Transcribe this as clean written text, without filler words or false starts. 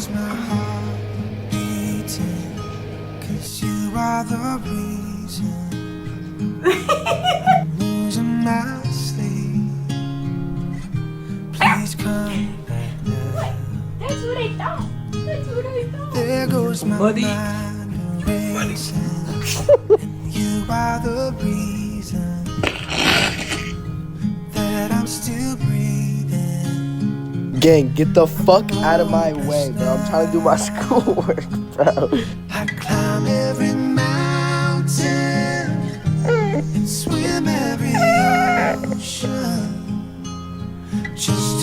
goes my heart beating, 'cause you are the reason I'm losing my sleep. Please come back now. That's what I thought. That's what I thought. There goes my Buddy. mind racing, and you are the reason that I'm still breathing. Gang, get the fuck out of my way, bro. I'm trying to do my schoolwork, bro. I climb every mountain and swim every ocean just